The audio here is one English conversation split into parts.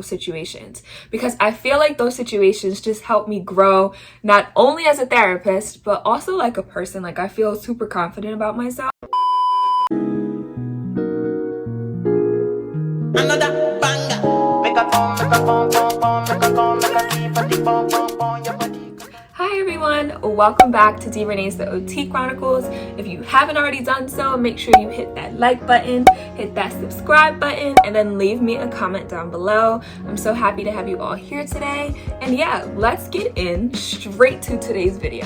situations, because I feel like those situations just help me grow, not only as a therapist, but also like a person. Like, I feel super confident about myself. Another banger. Hi everyone, welcome back to Renee's The OT Chronicles. If you haven't already done so, make sure you hit that like button, hit that subscribe button, and then leave me a comment down below. I'm so happy to have you all here today. And yeah, let's get in straight to today's video.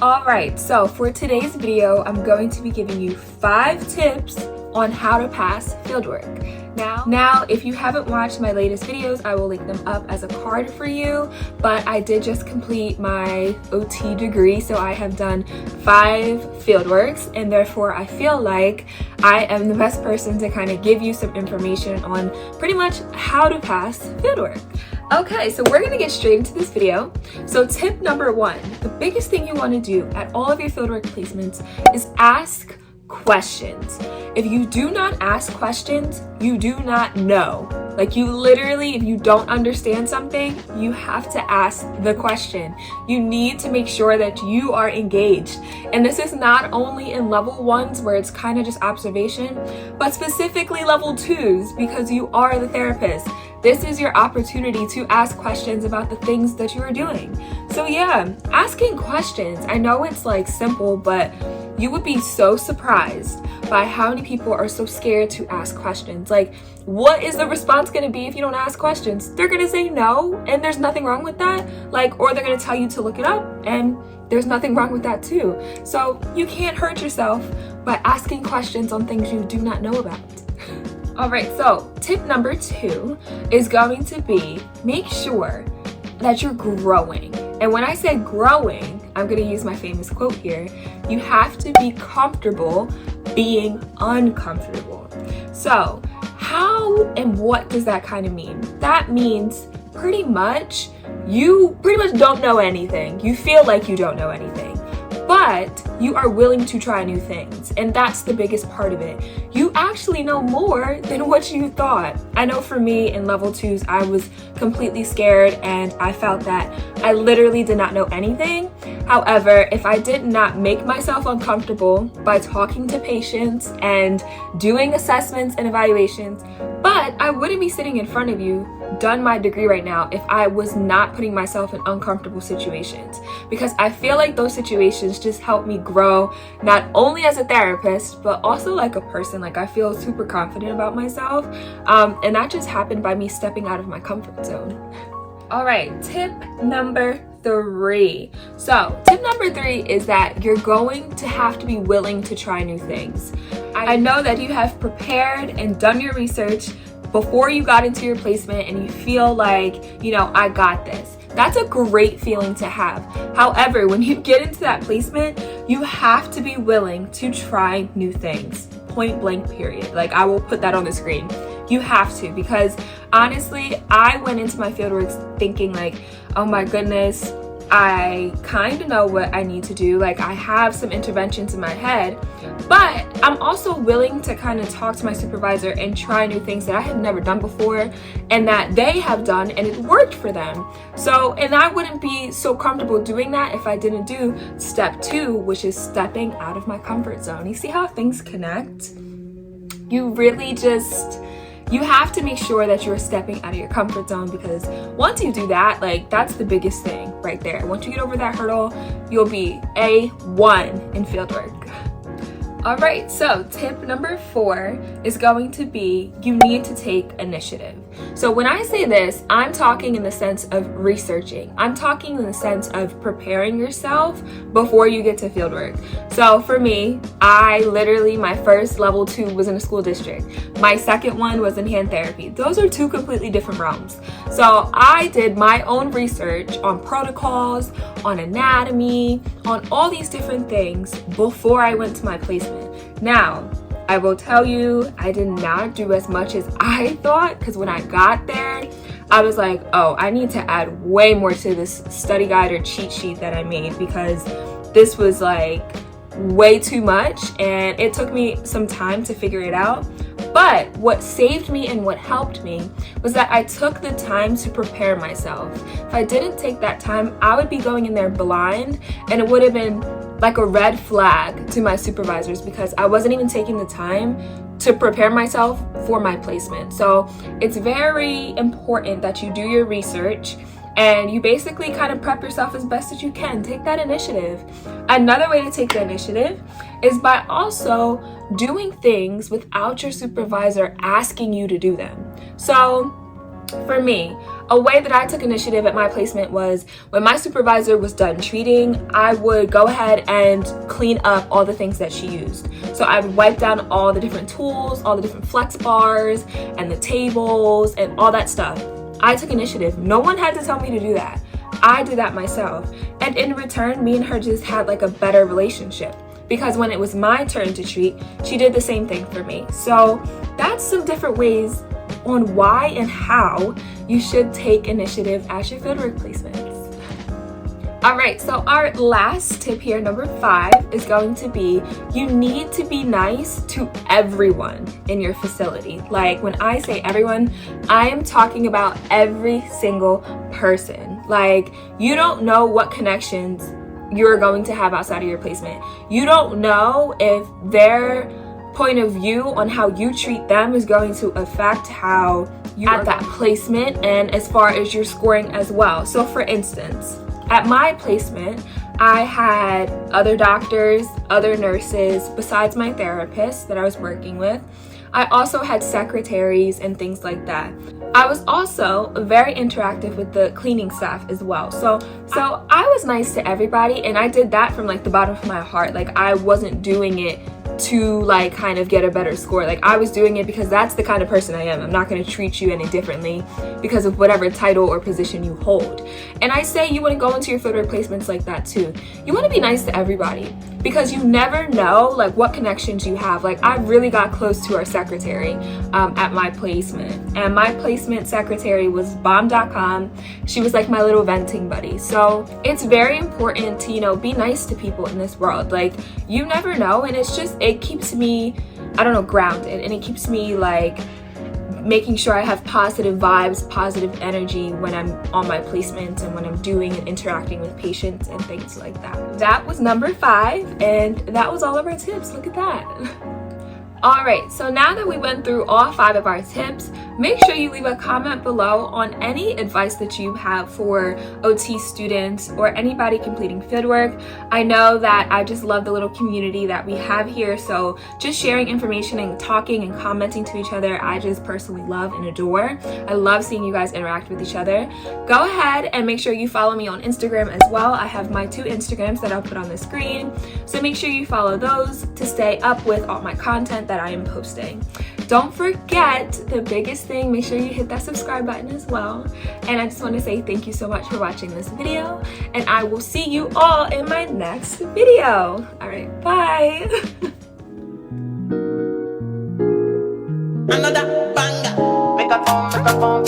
Alright, so for today's video, I'm going to be giving you 5 tips on how to pass fieldwork. Now, if you haven't watched my latest videos, I will link them up as a card for you, but I did just complete my OT degree, so I have done 5 fieldworks, and therefore I feel like I am the best person to kind of give you some information on pretty much how to pass fieldwork. Okay, so we're gonna get straight into this video. So tip number 1, the biggest thing you want to do at all of your fieldwork placements is ask questions. If you do not ask questions, you do not know. Like, you literally, if you don't understand something, you have to ask the question. You need to make sure that you are engaged. And this is not only in level 1s where it's kind of just observation, but specifically level 2s, because you are the therapist. This is your opportunity to ask questions about the things that you are doing. So yeah, asking questions. I know it's like simple, but you would be so surprised by how many people are so scared to ask questions. Like, what is the response going to be if you don't ask questions? They're going to say no, and there's nothing wrong with that. Like, or they're going to tell you to look it up, and there's nothing wrong with that too. So you can't hurt yourself by asking questions on things you do not know about. All right, so tip number 2 is going to be make sure that you're growing. And when I say growing, I'm going to use my famous quote here. You have to be comfortable being uncomfortable. So how and what does that kind of mean? That means pretty much you don't know anything. You feel like you don't know anything, but you are willing to try new things. And that's the biggest part of it. You actually know more than what you thought. I know for me in level 2s, I was completely scared and I felt that I literally did not know anything. However, if I did not make myself uncomfortable by talking to patients and doing assessments and evaluations, but I wouldn't be sitting in front of you done my degree right now if I was not putting myself in uncomfortable situations, because I feel like those situations just help me grow, not only as a therapist, but also like a person. Like, I feel super confident about myself, and that just happened by me stepping out of my comfort zone. All right, tip number 3. So tip number 3 is that you're going to have to be willing to try new things. I know that you have prepared and done your research before you got into your placement and you feel like, you know, I got this. That's a great feeling to have. However, when you get into that placement, you have to be willing to try new things. Point blank, period. Like, I will put that on the screen. You have to, because honestly, I went into my fieldwork thinking like, oh my goodness, I kind of know what I need to do. Like, I have some interventions in my head, but I'm also willing to kind of talk to my supervisor and try new things that I have never done before and that they have done and it worked for them. So, and I wouldn't be so comfortable doing that if I didn't do step 2, which is stepping out of my comfort zone. You see how things connect? You really just... You have to make sure that you're stepping out of your comfort zone, because once you do that, like, that's the biggest thing right there. Once you get over that hurdle, you'll be A1 in fieldwork. All right, so tip number 4 is going to be you need to take initiative. So when I say this, I'm talking in the sense of researching. I'm talking in the sense of preparing yourself before you get to fieldwork. So for me, I literally, my first level 2 was in a school district. My second one was in hand therapy. Those are 2 completely different realms. So I did my own research on protocols, on anatomy, on all these different things before I went to my placement. Now, I will tell you, I did not do as much as I thought, because when I got there, I was like, oh, I need to add way more to this study guide or cheat sheet that I made, because this was like way too much and it took me some time to figure it out. But what saved me and what helped me was that I took the time to prepare myself. If I didn't take that time, I would be going in there blind, and it would have been like a red flag to my supervisors because I wasn't even taking the time to prepare myself for my placement. So it's very important that you do your research and you basically kind of prep yourself as best as you can. Take that initiative. Another way to take the initiative is by also doing things without your supervisor asking you to do them. So for me, a way that I took initiative at my placement was when my supervisor was done treating, I would go ahead and clean up all the things that she used. So I would wipe down all the different tools, all the different flex bars and the tables and all that stuff. I took initiative. No one had to tell me to do that. I did that myself. And in return, me and her just had like a better relationship because when it was my turn to treat, she did the same thing for me. So that's some different ways on why and how you should take initiative at your fieldwork placements. All right, so our last tip here, number 5, is going to be you need to be nice to everyone in your facility. Like when I say everyone, I am talking about every single person. Like you don't know what connections you're going to have outside of your placement. You don't know if their point of view on how you treat them is going to affect how you at that placement and as far as your scoring as well. So for instance, at my placement, I had other doctors, other nurses, besides my therapist that I was working with. I also had secretaries and things like that. I was also very interactive with the cleaning staff as well. So I was nice to everybody, and I did that from like the bottom of my heart. Like I wasn't doing it to like kind of get a better score. Like I was doing it because that's the kind of person I am. I'm not going to treat you any differently because of whatever title or position you hold. And I say you want to go into your fieldwork placements like that too. You want to be nice to everybody because you never know like what connections you have. Like I really got close to our secretary at my placement, and my placement secretary was bomb.com. She was like my little venting buddy. So it's very important to, you know, be nice to people in this world. Like you never know, and it keeps me, I don't know, grounded, and it keeps me like making sure I have positive vibes, positive energy when I'm on my placements and when I'm doing and interacting with patients and things like that. That was number 5, and that was all of our tips. Look at that. All right, so now that we went through all 5 of our tips, make sure you leave a comment below on any advice that you have for OT students or anybody completing fieldwork. I know that I just love the little community that we have here, so just sharing information and talking and commenting to each other, I just personally love and adore. I love seeing you guys interact with each other. Go ahead and make sure you follow me on Instagram as well. I have my 2 Instagrams that I'll put on the screen, so make sure you follow those to stay up with all my content that I am posting. Don't forget the biggest thing, make sure you hit that subscribe button as well. And I just want to say thank you so much for watching this video, and I will see you all in my next video. All right, bye. Another banger. Make a phone,